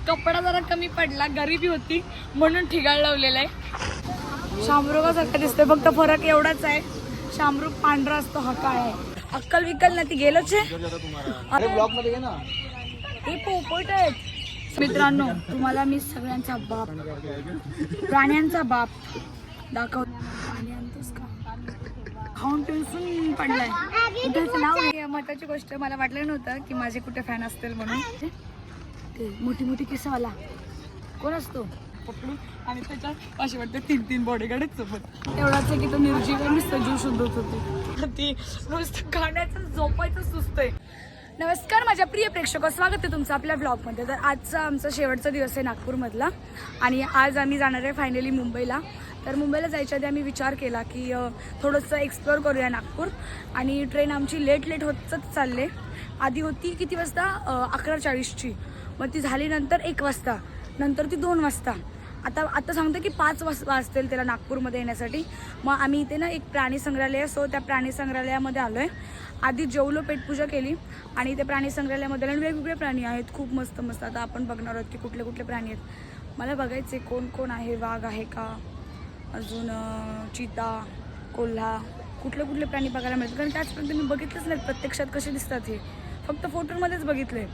कपडा जरा कमी पडला, गरिबी होती म्हणून ठिगाळ लावलेला आहे. शामरुगासारखा दिसतोय, फक्त फरक एवढाच आहे, शामरुग पांढरा असतो, हा काळा आहे. अक्कल विकल ना ती गेलोच आहे. ब्लॉग मध्ये ना हे पोपट आहेत. मित्रांनो, तुम्हाला मी सगळ्यांचा बाप, प्राण्यांचा बाप दाखव. पाणी आणतोस का? खाऊन पिऊन पडलाय. त्याचं नाव आहे. महत्वाची गोष्ट, मला वाटलं नव्हतं की माझे कुठे फॅन असतील म्हणून. ते मोठी मोठी केसवाला कोण असतो पकडून, आणि त्याच्या अशी वाटते 3-3 बॉडीगार्ड सोबत. एवढाच आहे की तो निर्जीव नुसतं जीव शोधत होते. ती नुसतं खाण्याचं झोपायचं सुचतंय. नमस्कार माझ्या प्रिय प्रेक्षक, स्वागत आहे तुमचं आपल्या ब्लॉगमध्ये. तर आजचा आमचा शेवटचा दिवस आहे नागपूरमधला, आणि आज आम्ही जाणार आहे फायनली मुंबईला. तर मुंबईला जायच्या आधी आम्ही विचार केला की थोडंसं एक्सप्लोअर करूया नागपूर. आणि ट्रेन आमची लेट होतच चालले. आधी होती किती वाजता, 11:40ची, मग ती झाली नंतर 1 वाजता, नंतर ती 2 वाजता. आता सांगतो की 5 वाजतील त्याला नागपूरमध्ये येण्यासाठी. मग आम्ही इथे ना एक प्राणी संग्रहालय, सो त्या प्राणी संग्रहालयामध्ये आलो आहे. आधी जेवलो, पेटपूजा केली, आणि त्या प्राणी संग्रहालयामध्ये वेगवेगळे प्राणी आहेत, खूप मस्त मस्त. आता आपण बघणार आहोत की कुठले कुठले प्राणी आहेत. मला बघायचे कोण कोण आहे. वाघ आहे का, अजून चिता, कोल्हा, कुठले कुठले प्राणी बघायला मिळतात, कारण त्याचपर्यंत मी बघितलंच नाही प्रत्यक्षात कसे दिसतात. हे फक्त फोटोमध्येच बघितले.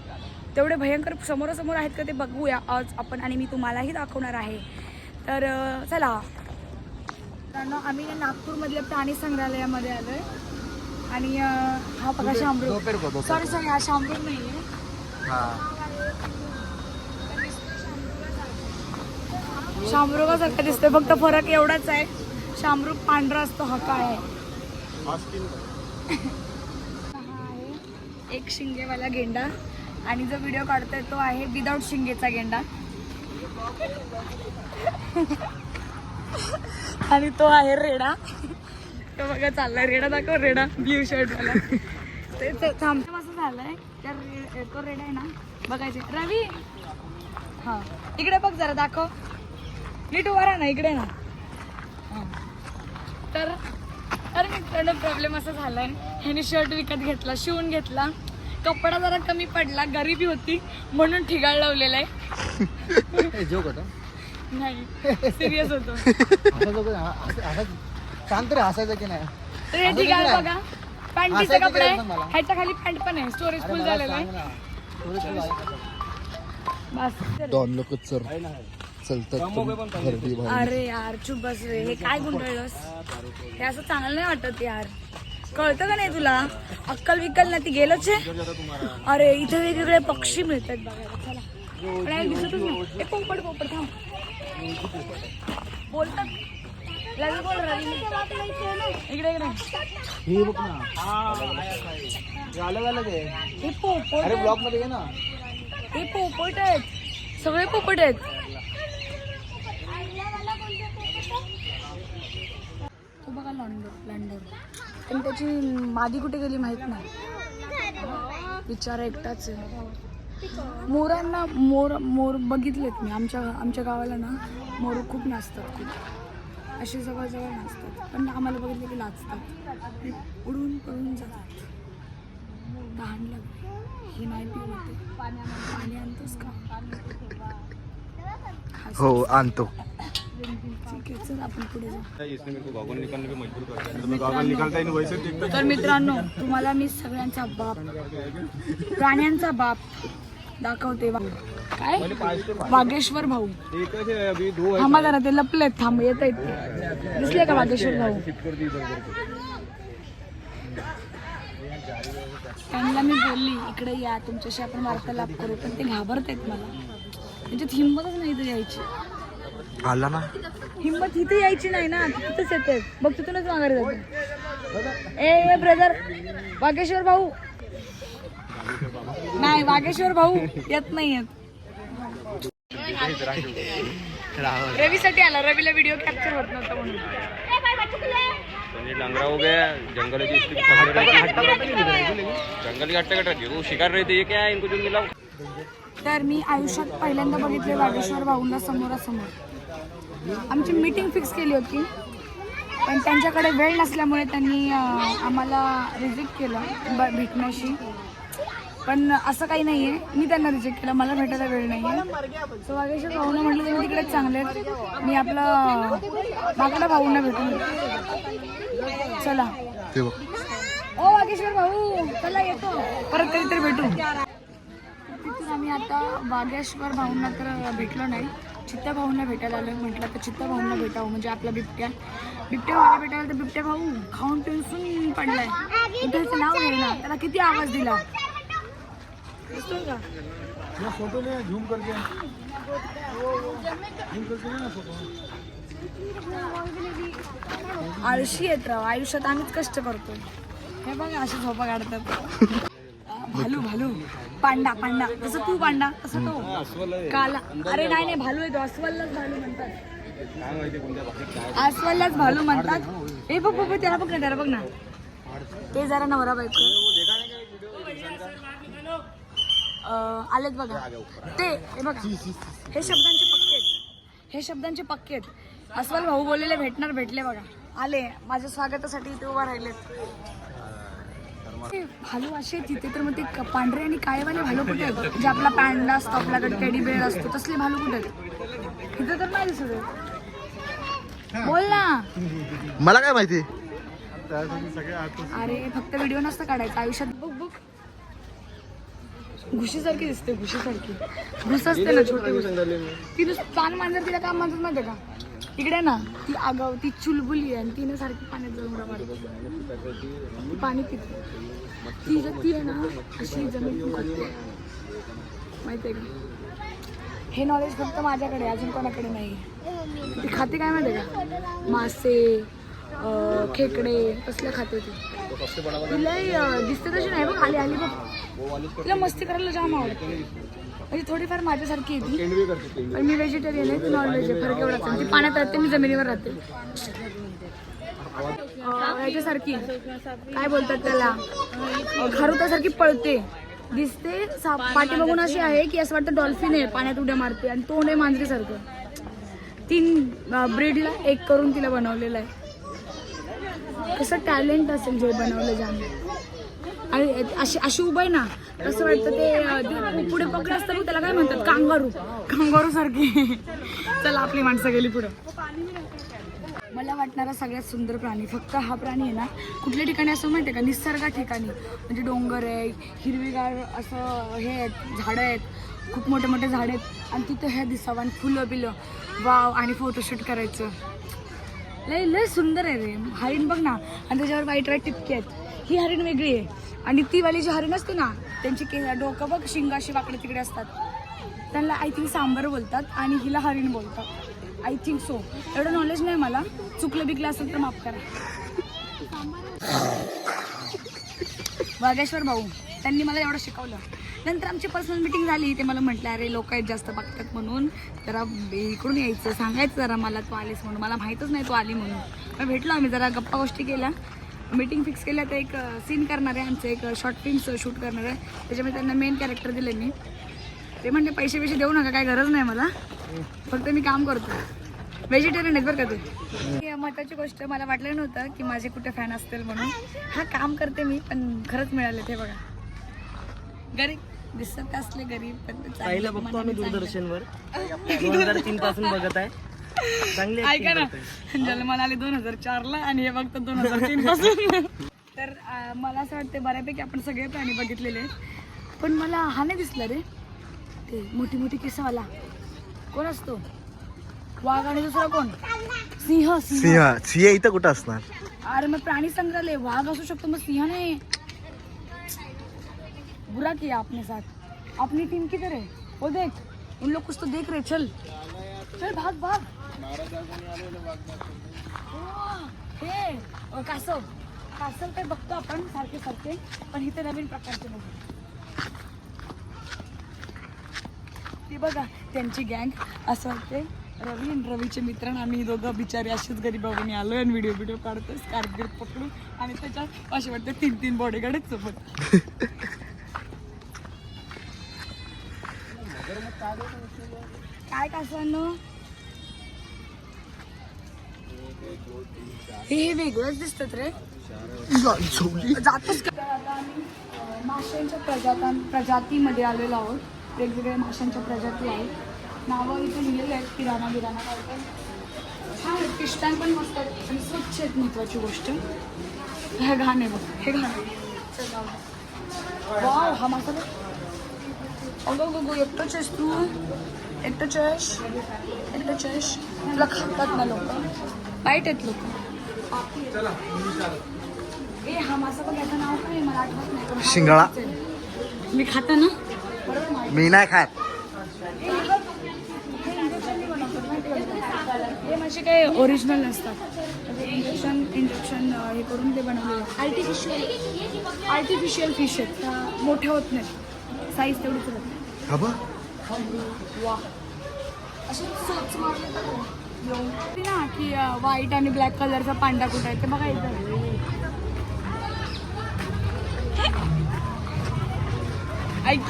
तेवढे भयंकर समोरासमोर आहेत का ते बघूया आज आपण, आणि मी तुम्हालाही दाखवणार आहे. तर चला मित्रांनो, आम्ही नागपूरमधल्या प्राणी संग्रहालयामध्ये आलो आहे. आणि हा बघा शामरुग, सॉरी हा शामरुग नाही आहे. शामरुगासारखा दिसतोय, फक्त फरक एवढाच आहे, शामरुग पांढरा असतो, हा काळा आहे. एक शिंगेवाला गेंडा, आणि जो व्हिडिओ काढतोय तो आहे विदाउट शिंगेचा गेंडा. आणि तो आहे रेडा. तो बघा चाललाय, रेडा दाखव, रेडा ब्ल्यू शर्ट वाला. ते थांबते असं झालंय. तर तो रेडा आहे ना, बघायचे. रवी, हा इकडे बघ जरा, दाखव नीट उभा राहा ना, इकडे ना. तर मित्रांनो, प्रॉब्लेम असा झालाय, ह्याने शर्ट विकत घेतला, शिवून घेतला, कपडा जरा कमी पडला, गरिबी होती म्हणून ठिगाळ लावलेला आहे. जोक होता नाही, सिरियस होतो. सांग तरी हसायचं की नाही. तर हे ठिगाळ बघा, पॅन्टीचा कपडा आहे, ह्याच्या खाली पॅन्ट पण आहे, स्टोरेज फुल झालेला आहे. बस 2 लोक चलतात. अरे यार चुप बस रे, हे काय गुंडळलंस? हे असं चांगलं नाही वाटत यार, कळतं का नाही तुला? अक्कल विकल ना ती गेलोच आहे. अरे इथे वेगवेगळे पक्षी मिळतात बघायला. चला, पण दिसतच नाही. हे पोपट थांब, बोलतात. लगेच बोल रवी, इकडे हे बघ ना, हे पोपट. अरे ब्लॉग मध्ये ना, हे पोपट आहेत, सगळे पोपट आहेत. तो बघा लंडर, पण त्याची मादी कुठे गेली माहित नाही, बिचारा एकटाच आहे. मोरांना मोर बघितलेत मी, आमच्या गावाला ना मोर खूप नाचतात, खूप असे जवळ नाचतात, पण आम्हाला बघितलं की नाचतात, उडून पळून जातात. तहान लागली, हे नाही पिऊ होते. पाणी आणतोस का? हो आणतो. ठीक आहे, चल आपण पुढे जाऊ. तर मित्रांनो, तुम्हाला मी सगळ्यांचा बाप, प्राण्यांचा बाप दाखवते. काय वागेश्वर भाऊ, थांबा जरा, ते लपलेत, थांब, येत आहेत, दिसले का वागेश्वर भाऊ? त्यांना मी बोलली इकडे या, तुमच्याशी आपण वार्तालाप करू, पण ते घाबरत आहेत मला, त्याच्यात हिंमतच नाही इथे यायची. आला ना, हिंमत इथे यायची नाही ना, तिथंच येते, बघ तिथूनच माघारी जाते. ए ब्रदर, वागेश्वर भाऊ नाही, वागेश्वर भाऊ येत नाही येत. रवीसाठी आला, रवीला व्हिडिओ कॅप्चर होत नव्हता म्हणून. डांगरा हो गया, जंगल जंगल की हट्टा वो शिकार रहे थे, ये क्या है, इनको जो मिला. तर मी आयुष्यात पहिल्यांदा बघितले वागेश्वर भाऊंना समोरासमोर. आमची मीटिंग फिक्स केली होती, पण त्यांच्याकडे वेळ नसल्यामुळे त्यांनी आम्हाला रिजेक्ट केलं भेटण्याशी. पण असं काही नाहीये, मी त्यांना रिजेक्ट केलं, मला भेटायला वेळ नाहीये. सो वागेश्वर भाऊना म्हटलं तुम्ही तिकडेच चांगले आहेत, मी आपलं माकडा भाऊंना भेटून येतो. चला ते बघ. ओ वागेश्वर भाऊ चला येतो, परत कधीतरी भेटू. तिथून आम्ही आता वागेश्वर भाऊंना तर भेटलो नाही, चित्ता भाऊंना भेटायला आलो. म्हटलं तर चित्ता भाऊंना भेटावं, म्हणजे आपला बिबट्या भाऊला भेटायला. तर बिबट्या भाऊ खाऊन पिऊन पडलाय, त्याचं नाव घे ना, त्याला किती आवाज दिला दिसतोय का? फोटो ले झूम करके आळशी येत राव, आयुष्यात आम्हीच कष्ट करतो. हे बघा अशी झोपा काढतात. भालू भालू पांडा पांडा, तसं तू पांडा तसं तो काला. अरे नाही भालू आहे तो, अस्वललाच भालू म्हणतात, अस्वललाच भालू म्हणतात. हे बघ बघ त्याला बघ ना, त्याला बघ ना, ते जरा नवरा बायको आलेत बघा ते. हे बघा हे शब्दांचे पक्के आहेत, हे शब्दांचे पक्के आहेत. अस्वल भाऊ बोललेले भेटणार, भेटले बघा, आले माझ्या स्वागतासाठी इथे उभा राहिलेत. भालू असे तिथे, तर मग ते पांढरे आणि काळेवाले भालू कुठे आहेत? जे आपला पॅन्डा असतो, आपल्याकडे टेडी बेअर असतो, तसले भालू कुठे आहेत? इथे तर नाही दिसत आहे. बोल ना. मला काय माहिती. अरे फक्त व्हिडिओ नसतं काढायचा आयुष्यात. बघ बघ घुशीसारखी दिसते, घुशीसारखी घुस असते ना छोटी घुस. ती पान मांजर तिला काम मानतात माहिती का? इकडे ना ती आगाव, ती चुलबुली आहे आणि तिने सारखी पाण्यात जाऊन उड्या मारते, ती पाणी पिते. ती आहे ना अशी जमीन खाते, माहिती आहे का? हे नॉलेज फक्त माझ्याकडे, अजून कोणाकडे नाही. ती खाते काय माहिती आहे का? मासे, खेकडे तसले खाते ती. तिला दिसते तशी नाही बघ, आली आली बघ. तिला मस्ती करायला जाम आवडते, म्हणजे थोडीफार माझ्यासारखी येते. पण मी व्हेजिटेरियन आहे, ती नॉन व्हेज आहे, फरक एवढाच आहे. ती पाण्यात राहते, मी जमिनीवर राहते. ह्याच्यासारखी काय बोलतात त्याला, खारुतासारखी पळते दिसते. पाठी बघून अशी आहे की असं वाटतं डॉल्फिन आहे, पाण्यात उड्या मारते आणि तोंड आहे मांजरीसारखं. 3 ब्रीडला एक करून तिला बनवलेलं आहे. कसं टॅलेंट असेल जे बनवलं जाम. आणि अशी उभं आहे ना, असं वाटतं ते पुढे पकड असतं, त्याला काय म्हणतात, कांगारू सारखी. चला आपली माणसं गेली पुढं. मला वाटणारा सगळ्यात सुंदर प्राणी फक्त हा प्राणी आहे ना. कुठल्या ठिकाणी असं माहिती आहे का? निसर्गा ठिकाणी, म्हणजे डोंगर आहे, हिरवीगार असं हे आहेत, झाडं आहेत, खूप मोठे मोठे झाड आहेत, आणि तिथं हे दिसावं आणि फुलं बिलं वाव, आणि फोटोशूट करायचं. लय सुंदर आहे रे. हरिण बघ ना, आणि त्याच्यावर वाईट टिपके आहेत. ही हरिण वेगळी आहे, आणि ती वाली जी हरिण असते ना, त्यांची डोकं बघ, शिंग अशी वाकडे तिकडे असतात. त्यांना आय थिंक सांबर बोलतात, आणि हिला हरिण बोलतात, आय थिंक सो. एवढं नॉलेज नाही मला, चुकलं बिकलं असेल तर माफ करा. वागेश्वर भाऊ त्यांनी मला एवढं शिकवलं. नंतर आमची पर्सनल मीटिंग झाली, ते मला म्हटलं अरे लोक आहेत जास्त बघतात म्हणून, जरा इकडून यायचं, सांगायचं जरा मला तू आलीस म्हणून. मला माहीतच नाही तू आली म्हणून. मग भेटलो आम्ही, जरा गप्पा गोष्टी केल्या, मीटिंग फिक्स केल्या. तर एक सीन करणार आहे आमचं, एक शॉर्ट फिल्म शूट करणार आहे, त्याच्यामुळे त्यांना मेन कॅरेक्टर दिले मी. ते म्हणजे पैसे देऊ नका, काय गरज नाही मला, फक्त मी काम करतो. व्हेजिटेरियन आहेत बरं का ते. महत्त्वाची गोष्ट, मला वाटलं नव्हतं की माझे कुठे फॅन असतील म्हणून. हा काम करते मी, पण खरंच मिळाले ते बघा. गरीब दिसत असले गरीब, पण पहिला बघतो आम्ही दूरदर्शनवर 2003 पासून बघत आहे. चांगले ऐका ना, जन्माला आले 2004ला आणि हे बघतो 2003 पासून. तर मला असं वाटतं बऱ्यापैकी आपण सगळे प्राणी बघितलेले आहेत, पण मला हा नाही दिसला रे, ते मोठी मोठी केसवाला कोण असतो? वाघ, आणि दुसरा कोण? सिंह इथं कुठं असणार? अरे मग प्राणी संग्रहालय, वाघ असू शकतो, मग सिंह नाही. बुरा किया आपने साथ, अपनी टीम किधर है वो देख, उन लोग कुछ तो देख रहे. चल चल भाग भाग. हे कासव काय बघतो आपण सारखे, पण इथे नवीन प्रकारचे बघू. ते बघा त्यांची गँग. असं वाटते रवी आणि रवीचे मित्र, आम्ही दोघं बिचारे असेच गरीबाबून आलो आणि व्हिडिओ काढतो स्कार्फ पकडून, आणि त्याच्यात असे वाटते 3 बॉडीगार्ड आहेत सोबत. काय कासवांनो, हे वेगळंच दिसतात रे. जातोच का? तर आता आम्ही माशांच्या प्रजातीमध्ये आलेलो आहोत. वेगवेगळ्या माशांच्या प्रजाती आहेत. नावं इथे लिहिलेली आहेत. किराणा बिराणा काय काय छान आहेत. फिश टँक पण मस्त आहेत आणि स्वच्छ आहेत. महत्त्वाची गोष्ट हे घाण आहे बघ. हे घाण आहे. वाव हा मासा बघ. अगं गो एकटंच आहेस तू. एकटंच आहेस. तुला खातात ना लोक. वाईट आहेत लोक. ए हा मासा बघ. याचं नाव काय मला आठवत नाही पण शिंगाळा. मी खाता ना बरोबर माहिती. मी नाही खात. हे मासे काही ओरिजिनल नसतात. इंजेक्शन हे करून ते बनवले आर्टिफिशियल फिश आहेत. त्या मोठ्या होत नाहीत. साईज तेवढीच होत नाही. हा बघ. वा असे सोच मारले ना की व्हाईट आणि ब्लॅक कलरचा पांडा कुठं आहे ते बघायचं. ऐक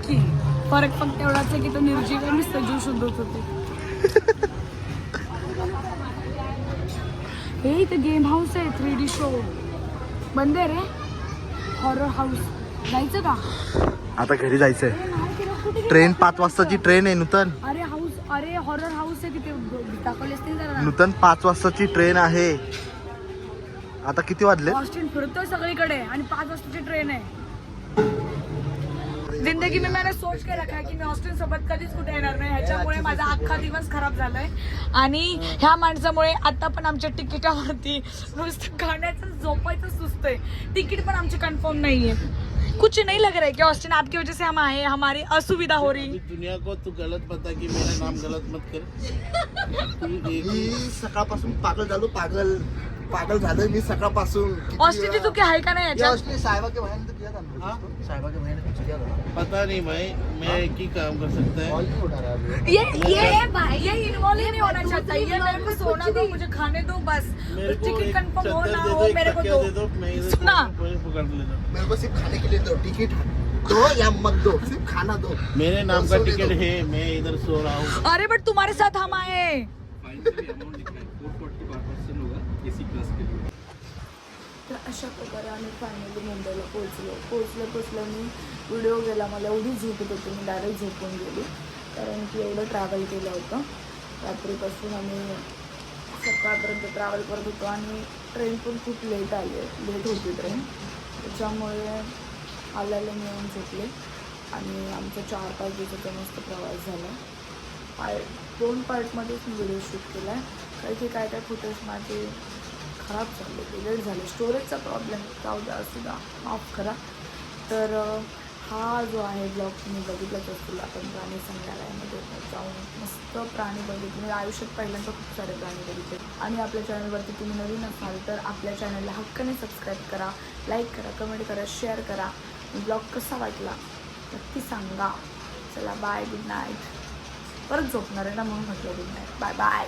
की फरक फक्त एवढाच आहे की तो निर्जीव आणि सजीव शुद्ध होते. हे इथं गेम हाऊस आहे. 3D शो बंद आहे रे. हॉरर हाऊस जायचं का? आता घरी जायचंय. ट्रेन 5 वाजताची ट्रेन आहे नूतन. अरे हॉरर हाऊस आहे तिथे दाखवले असतील जरा. नूतन 5 वाजताची ट्रेन आहे. आता किती वाजले? ऑस्टिन फिरतोय सगळीकडे आणि 5 वाजताची ट्रेन आहे. जिंदगी में मैंने सोच के रखा है की मी ऑस्टिन सोबत कधीच कुठे येणार नाही. ह्याच्यामुळे माझा अख्खा दिवस खराब झालाय आणि ह्या माणसामुळे आता पण आमच्या तिकिटावरती नुसतं खाण्याचं झोपायचं सुचतंय. तिकीट पण आमची कन्फर्म नाहीये. कुछ नहीं लग रहा है कि ऑस्टिन आपकी वजह से हम आए. हमारी असुविधा हो रही. दुनिया को तू गलत बता कि मेरा नाम गलत मत कर. मी सकाळपासून पागल झालोय मी सकाळपासून. ऑस्टिनची चुकी आहे का नाही याच्यात? साहेबा के भाई ने तो किया था ना. साहेबा के भाई ने कुछ किया था. पता नहीं भाई, मैं एक ही काम कर सकता है. कॉल नहीं होना रहा अभी. ये इन्वॉल्व ही नहीं होना चाहता. ये मेरे को सोना दो, मुझे खाने दो बस. मेरे को टिकट एक कंफर्म हो चद्दर ना दे हो दो, एक मेरे को तकिया दे दो. दो, मैं इधर सुना. पकड़ लेता. मेरे को सिर्फ खाने के लिए दो. टिकट दो या मत दो, सिर्फ खाना दो. मेरे नाम का टिकट है, मैं इधर सो रहा हूँ. अरे बट तुम्हारे साथ हम आए. तर अशा प्रकारे आम्ही फायनली मुंबईला पोचलो. मी व्हिडिओ गेला. मला एवढी झोप येत होती. मी डायरेक्ट झोपून गेली कारण की एवढं ट्रॅव्हल केलं होतं. रात्रीपासून आम्ही सकाळपर्यंत ट्रॅव्हल करत होतो आणि ट्रेन पण खूप लेट होती ट्रेन. त्याच्यामुळे आल्याला मी येऊन झोपले आणि आमचा 4-5 दिवसाचा मस्त प्रवास झाला. 2 पार्टमध्येच मी व्हिडिओ शूट केला आहे. काही की काय फुटेज माझे खराब झाले, डिलीट झाले. स्टोरेजचा प्रॉब्लेम जाऊ द्या, असू द्या, माफ करा. तर हा जो आहे ब्लॉग तुम्ही बघितलाच असतील. आपण प्राणी संग्रहालयामध्ये जाऊन मस्त प्राणी बघितले. मी आयुष्यात पहिल्यांदा खूप सारे प्राणी बघितले. आणि आपल्या चॅनलवरती तुम्ही नवीन असाल तर आपल्या चॅनलला हक्काने सबस्क्राईब करा, लाईक करा, कमेंट करा, शेअर करा. ब्लॉग कसा वाटला नक्की सांगा. चला बाय, गुड नाईट. परत झोपणार आहे ना म्हणून म्हटलं गुड नाईट. Bye bye.